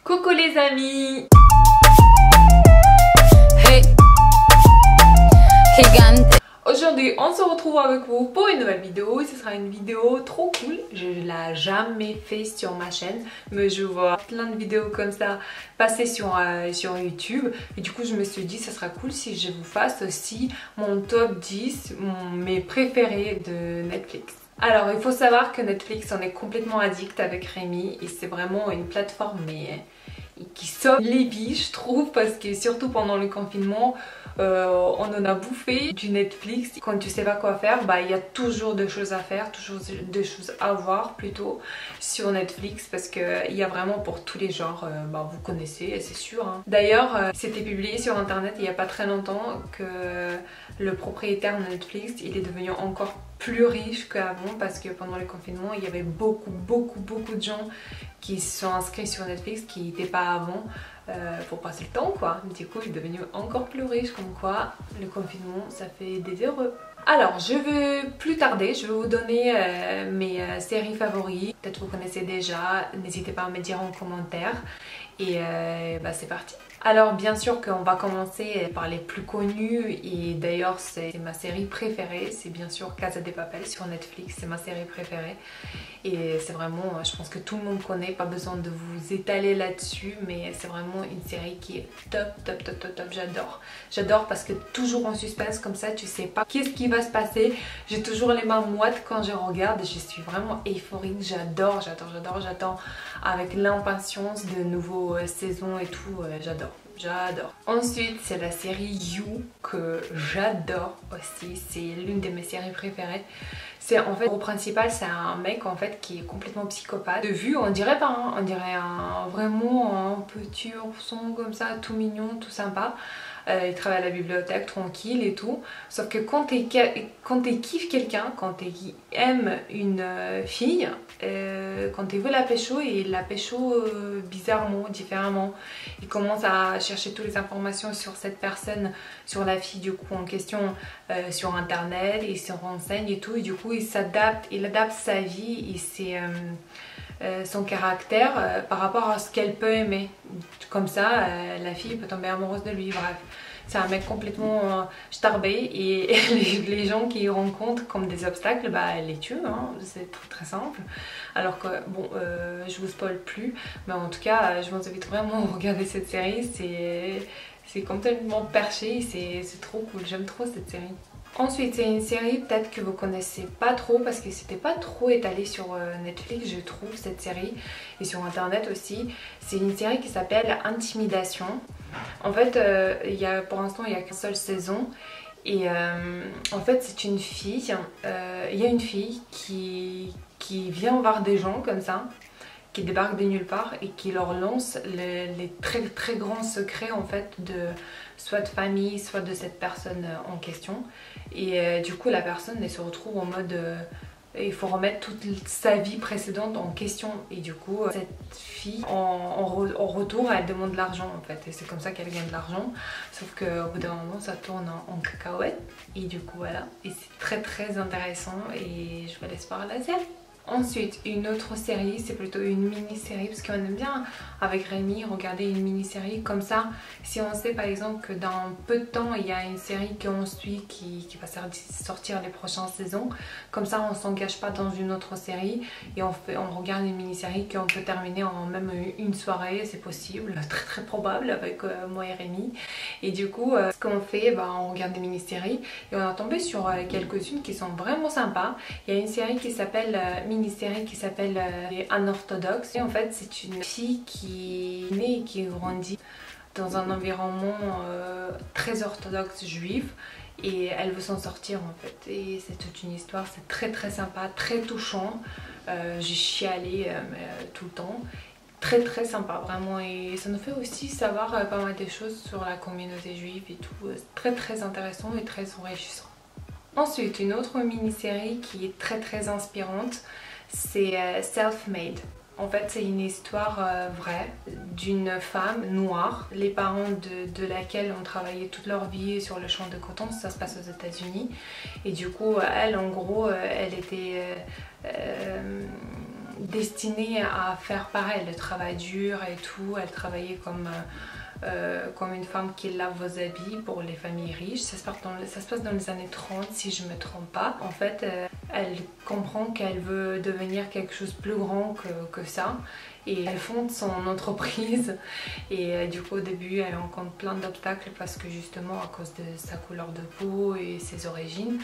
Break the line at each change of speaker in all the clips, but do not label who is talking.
Coucou les amis!
Hey, gigante.
Aujourd'hui on se retrouve avec vous pour une nouvelle vidéo. Ce sera une vidéo trop cool. Je ne l'ai jamais fait sur ma chaîne, mais je vois plein de vidéos comme ça passer sur YouTube. Et du coup je me suis dit ça sera cool si je vous fasse aussi mon top 10, mes préférés de Netflix. Alors il faut savoir que Netflix on est complètement addict avec Rémi et c'est vraiment une plateforme qui sauve les vies je trouve, parce que surtout pendant le confinement on en a bouffé du Netflix. Quand tu sais pas quoi faire, il y a toujours des choses à faire, toujours des choses à voir plutôt sur Netflix, parce qu'il y a vraiment pour tous les genres. Vous connaissez, c'est sûr hein. D'ailleurs c'était publié sur internet il y a pas très longtemps que le propriétaire de Netflix il est devenu encore plus riche qu'avant, parce que pendant le confinement il y avait beaucoup de gens qui se sont inscrits sur Netflix qui n'étaient pas avant pour passer le temps quoi. Du coup il est devenu encore plus riche, comme quoi le confinement ça fait des heureux. Alors je veux plus tarder, je vais vous donner mes séries favoris. Peut-être vous connaissez déjà, n'hésitez pas à me dire en commentaire. Et c'est parti. Alors bien sûr qu'on va commencer par les plus connus, et d'ailleurs c'est ma série préférée, c'est bien sûr Casa de Papel sur Netflix, c'est ma série préférée. Et c'est vraiment, je pense que tout le monde connaît, pas besoin de vous étaler là-dessus, mais c'est vraiment une série qui est top, j'adore. J'adore parce que toujours en suspense comme ça, tu sais pas qu'est-ce qui va se passer. J'ai toujours les mains moites quand je regarde, je suis vraiment euphorique, j'adore avec l'impatience de nouveaux saisons et tout, j'adore. Ensuite c'est la série You que j'adore aussi, c'est l'une de mes séries préférées. C'est en fait, au principal c'est un mec en fait qui est complètement psychopathe. De vue on dirait pas, hein, on dirait vraiment un petit ourson comme ça, tout mignon, tout sympa. Il travaille à la bibliothèque tranquille et tout. Sauf que quand tu kiffes quelqu'un, quand tu aimes une fille, quand tu veux la pécho, et la pécho bizarrement, différemment, il commence à chercher toutes les informations sur cette personne, sur la fille du coup en question, sur internet, il se renseigne et tout, et du coup il adapte sa vie et son caractère par rapport à ce qu'elle peut aimer. Comme ça, la fille peut tomber amoureuse de lui, bref. C'est un mec complètement starbé, et les gens qui rencontrent comme des obstacles, elle les tue, hein. C'est très simple. Alors que bon, je vous spoil plus, mais en tout cas, je vous invite vraiment à regarder cette série. C'est complètement perché, c'est trop cool, j'aime trop cette série. Ensuite c'est une série peut-être que vous connaissez pas trop, parce que c'était pas trop étalé sur Netflix je trouve, cette série, et sur internet aussi. C'est une série qui s'appelle Intimidation. En fait pour l'instant il n'y a qu'une seule saison, et en fait c'est une fille, il y a une fille qui vient voir des gens comme ça, qui débarquent de nulle part et qui leur lance les très grands secrets en fait, soit de famille, soit de cette personne en question. Et du coup la personne elle se retrouve en mode il faut remettre toute sa vie précédente en question, et du coup cette fille en retour elle demande de l'argent en fait, et c'est comme ça qu'elle gagne de l'argent, sauf qu'au bout d'un moment ça tourne en cacahuète, et du coup voilà, et c'est très intéressant, et je vous laisse voir la série. Ensuite une autre série, c'est plutôt une mini-série, parce qu'on aime bien avec Rémi regarder une mini-série comme ça. Si on sait par exemple que dans peu de temps il y a une série qu'on suit qui va sortir les prochaines saisons, comme ça on s'engage pas dans une autre série, et on regarde une mini-série qu'on peut terminer en même une soirée, c'est possible, très probable avec moi et Rémi. Et du coup ce qu'on fait, on regarde des mini-séries, et on est tombé sur quelques-unes qui sont vraiment sympas. Il y a une série qui s'appelle mini-série qui s'appelle Unorthodox, et en fait c'est une fille qui est née et qui grandit dans un environnement très orthodoxe juif, et elle veut s'en sortir en fait, et c'est toute une histoire, c'est très sympa, très touchant. J'ai chialé tout le temps, très sympa vraiment, et ça nous fait aussi savoir pas mal de choses sur la communauté juive et tout. Très intéressant et très enrichissant. Ensuite une autre mini-série qui est très inspirante, c'est Self-Made. En fait c'est une histoire vraie d'une femme noire, les parents de laquelle ont travaillé toute leur vie sur le champ de coton, ça se passe aux États-Unis, et du coup elle en gros elle était destinée à faire pareil, le travail dur et tout. Elle travaillait comme une femme qui lave vos habits pour les familles riches. Ça se passe dans les années 30 si je me trompe pas. En fait, elle comprend qu'elle veut devenir quelque chose de plus grand que ça. Et elle fonde son entreprise et du coup au début elle rencontre plein d'obstacles parce que justement à cause de sa couleur de peau et ses origines,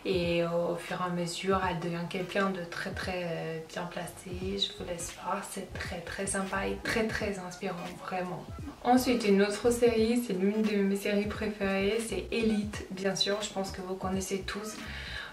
et au fur et à mesure elle devient quelqu'un de très bien placé. Je vous laisse voir, c'est très sympa et très inspirant, vraiment. Ensuite une autre série, c'est l'une de mes séries préférées, c'est Elite. Bien sûr, je pense que vous connaissez tous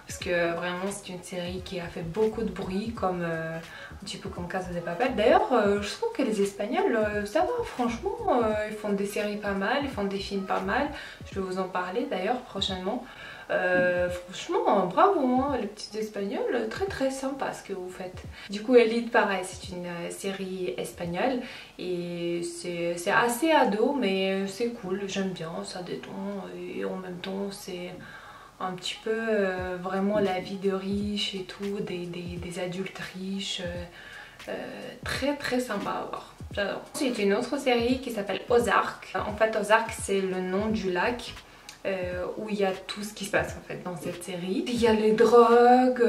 parce que vraiment c'est une série qui a fait beaucoup de bruit, comme un petit peu comme Casa de Papel. D'ailleurs je trouve que les Espagnols ça va, franchement, ils font des séries pas mal, ils font des films pas mal. Je vais vous en parler d'ailleurs prochainement. Franchement bravo hein, les petits Espagnols, très sympa ce que vous faites. Du coup Elite pareil, c'est une série espagnole et c'est assez ado mais c'est cool, j'aime bien, ça détend et en même temps c'est un petit peu vraiment la vie de riches et tout, des adultes riches, très sympa à voir, j'adore. C'est une autre série qui s'appelle Ozark. En fait Ozark c'est le nom du lac où il y a tout ce qui se passe en fait dans cette série. Il y a les drogues,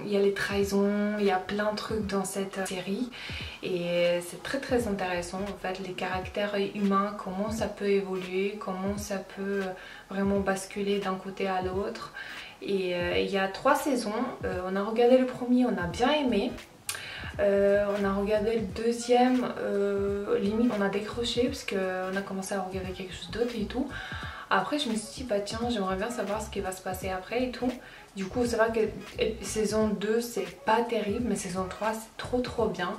il y a les trahisons, il y a plein de trucs dans cette série et c'est très intéressant en fait, les caractères humains, comment ça peut évoluer, comment ça peut vraiment basculer d'un côté à l'autre. Et il y a 3 saisons, on a regardé le premier, on a bien aimé. On a regardé le deuxième, limite on a décroché parce qu'on a commencé à regarder quelque chose d'autre et tout. Après je me suis dit bah tiens, j'aimerais bien savoir ce qui va se passer après et tout. Du coup c'est vrai que saison 2 c'est pas terrible, mais saison 3 c'est trop bien.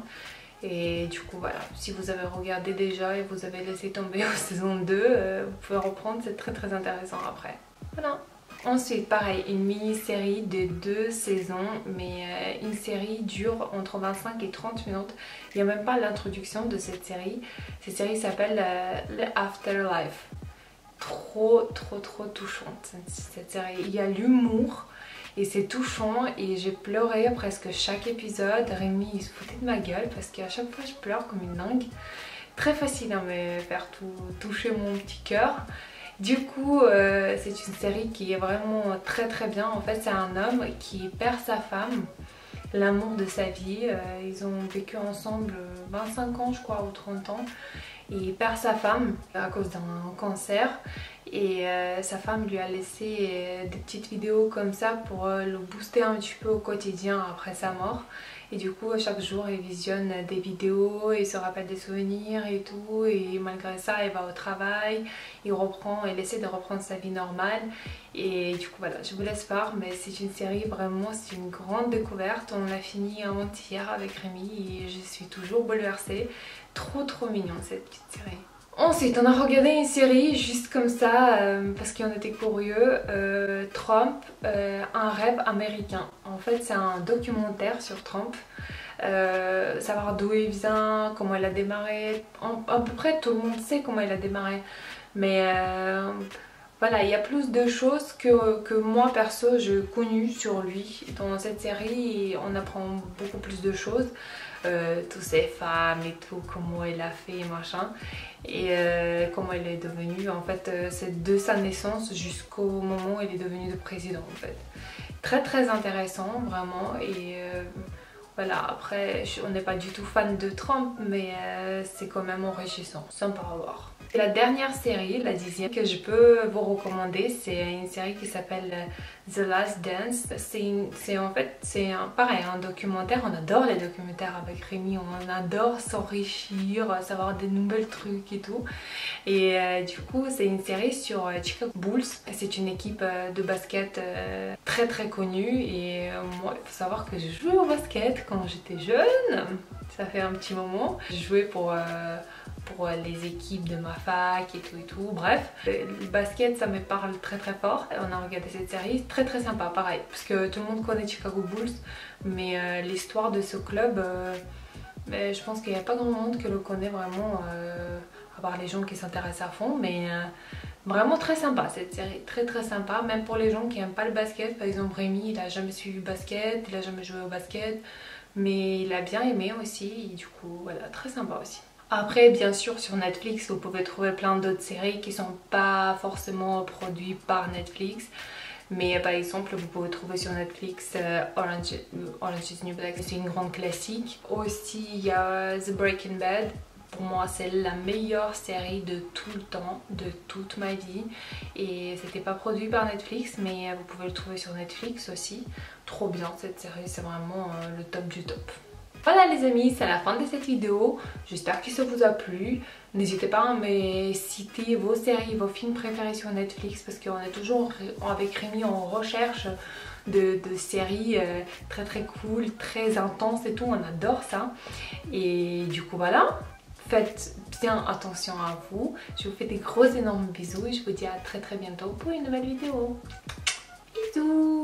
Et du coup voilà, si vous avez regardé déjà et vous avez laissé tomber aux saison 2, vous pouvez reprendre, c'est très intéressant après. Voilà. Ensuite pareil, une mini-série de 2 saisons, mais une série dure entre 25 et 30 minutes. Il n'y a même pas l'introduction de cette série. Cette série s'appelle le Afterlife. Trop touchante cette série. Il y a l'humour et c'est touchant et j'ai pleuré presque chaque épisode. Rémi il se foutait de ma gueule parce qu'à chaque fois je pleure comme une dingue. Très facile à me faire toucher mon petit cœur. Du coup c'est une série qui est vraiment très bien. En fait c'est un homme qui perd sa femme, l'amour de sa vie. Ils ont vécu ensemble 25 ans je crois ou 30 ans. Il perd sa femme à cause d'un cancer et sa femme lui a laissé des petites vidéos comme ça pour le booster un petit peu au quotidien après sa mort. Et du coup chaque jour il visionne des vidéos, il se rappelle des souvenirs et tout, et malgré ça il va au travail, il essaie de reprendre sa vie normale. Et du coup voilà, je vous laisse voir, mais c'est une série vraiment, c'est une grande découverte. On l'a fini avant-hier avec Rémi et je suis toujours bouleversée. Trop mignon cette petite série. Ensuite on a regardé une série juste comme ça parce qu'on était curieux, Trump, un rêve américain. En fait c'est un documentaire sur Trump, savoir d'où il vient, comment il a démarré, à peu près tout le monde sait comment il a démarré, mais voilà, il y a plus de choses que moi perso j'ai connu sur lui dans cette série et on apprend beaucoup plus de choses. Toutes ces femmes et tout, comment elle a fait machin, et comment elle est devenue en fait, c'est de sa naissance jusqu'au moment où elle est devenue le président en fait. Très intéressant vraiment. Et voilà, après on n'est pas du tout fan de Trump, mais c'est quand même enrichissant, sympa à voir. Et la dernière série, la 10e que je peux vous recommander, c'est une série qui s'appelle The Last Dance. C'est en fait, pareil, un documentaire. On adore les documentaires avec Rémi, on adore s'enrichir, savoir des nouvelles trucs et tout. Et du coup c'est une série sur Chicago Bulls. C'est une équipe de basket très connue. Et moi il faut savoir que j'ai joué au basket quand j'étais jeune, ça fait un petit moment. J'ai joué pour les équipes de ma fac et tout, bref. Le basket ça me parle très fort. On a regardé cette série, très sympa, pareil, parce que tout le monde connaît Chicago Bulls, mais l'histoire de ce club, mais je pense qu'il n'y a pas grand monde qui le connaît vraiment, à part les gens qui s'intéressent à fond, mais vraiment très sympa cette série, très sympa, même pour les gens qui n'aiment pas le basket. Par exemple Rémi il a jamais suivi le basket, il a jamais joué au basket, mais il a bien aimé aussi et du coup voilà, très sympa aussi. Après bien sûr sur Netflix vous pouvez trouver plein d'autres séries qui sont pas forcément produites par Netflix. Mais par exemple, vous pouvez trouver sur Netflix Orange is New Black, c'est une grande classique. Aussi, il y a The Breaking Bad. Pour moi, c'est la meilleure série de tout le temps, de toute ma vie. Et c'était pas produit par Netflix, mais vous pouvez le trouver sur Netflix aussi. Trop bien cette série, c'est vraiment le top du top. Voilà les amis, c'est la fin de cette vidéo. J'espère que ça vous a plu. N'hésitez pas à me citer vos séries, vos films préférés sur Netflix parce qu'on est toujours avec Rémi en recherche de séries très très cool, très intenses et tout. On adore ça. Et du coup voilà, faites bien attention à vous. Je vous fais des gros énormes bisous et je vous dis à très très bientôt pour une nouvelle vidéo. Bisous!